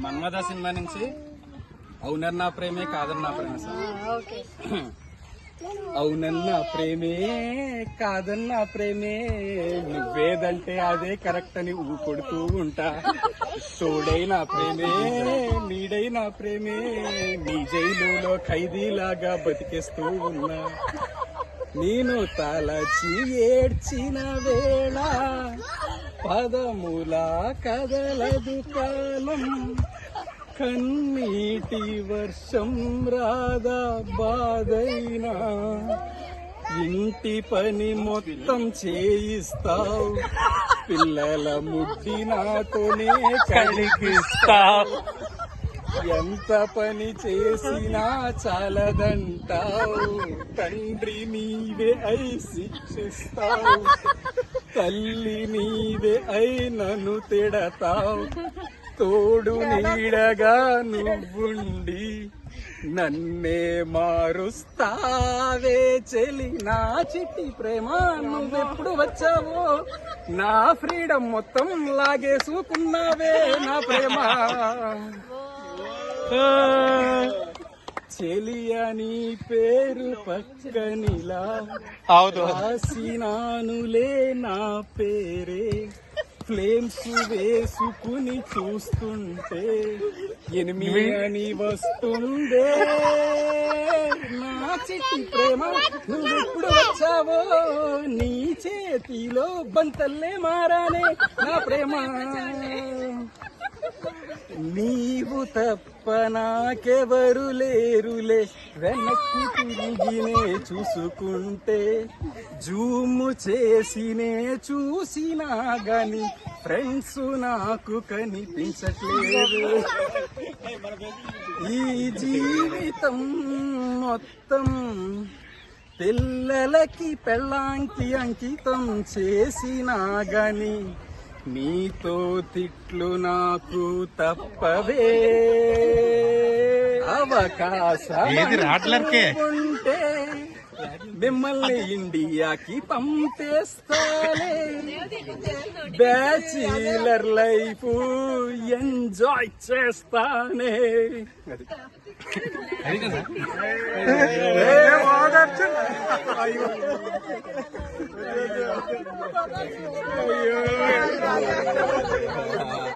Manmatha cinema నుంచి అవునన్నా ప్రేమే కాదన్నా ప్రేమ సార్. అవునన్నా ప్రేమే కాదన్నా ప్రేమే నువ్వేదంటే అదే కరెక్ట్ అని ఊపడుతూ ఉంటా. తోడైనా ప్రేమే నీడైనా ప్రేమే నీ జైలులో ఖైదీలాగా బతికేస్తూ ఉన్నా. నేను తలచి ఏడ్చిన వేళ పదములా కదలదు కాలం. కన్నీటి వర్షం రాదా బాధైనా ఇంటి పని మొత్తం చేయిస్తావు. పిల్లల ముడ్డి నాతోనే కడిగిస్తావు. ఎంత పని చేసినా చాలదంటావు. తండ్రి నీవే అయి శిక్షిస్తావు. తల్లి నీవే అయి నన్ను తిడతావు. తోడు నీడగా నువ్వుండి నన్నే మారుస్తావే చెలి. నా చిట్టి ప్రేమ నువ్వెప్పుడు వచ్చావో నా ఫ్రీడమ్ మొత్తం లాగేసుకున్నావే నా ప్రేమ. చెలియా నీ పేరు పక్కనిలా రాసినానులే నా పేరే. ఫ్లేమ్స్ వేసుకుని చూస్తుంటే ఎనిమిది అని వస్తుందే. నా చిట్టి ప్రేమ నువ్వెప్పుడు వచ్చావో నీ చేతిలో బంతల్లే మారానే నా ప్రేమ. నీవు తప్ప నాకెవరు లేరులే. వెనక్కి తిరిగినే చూసుకుంటే జూము చేసినే చూసినా గాని ఫ్రెండ్స్ నాకు కనిపించట్లేదు. ఈ జీవితం మొత్తం పిల్లలకి పెళ్ళాంకి అంకితం చేసినా గాని నీతో తిట్లు నాకు తప్పవే. అవకాశం ఉంటే మిమ్మల్ని ఇండియాకి పంపేస్తానే. బ్యాచిలర్ లైఫ్ ఎంజాయ్ చేస్తానే. అయ్యో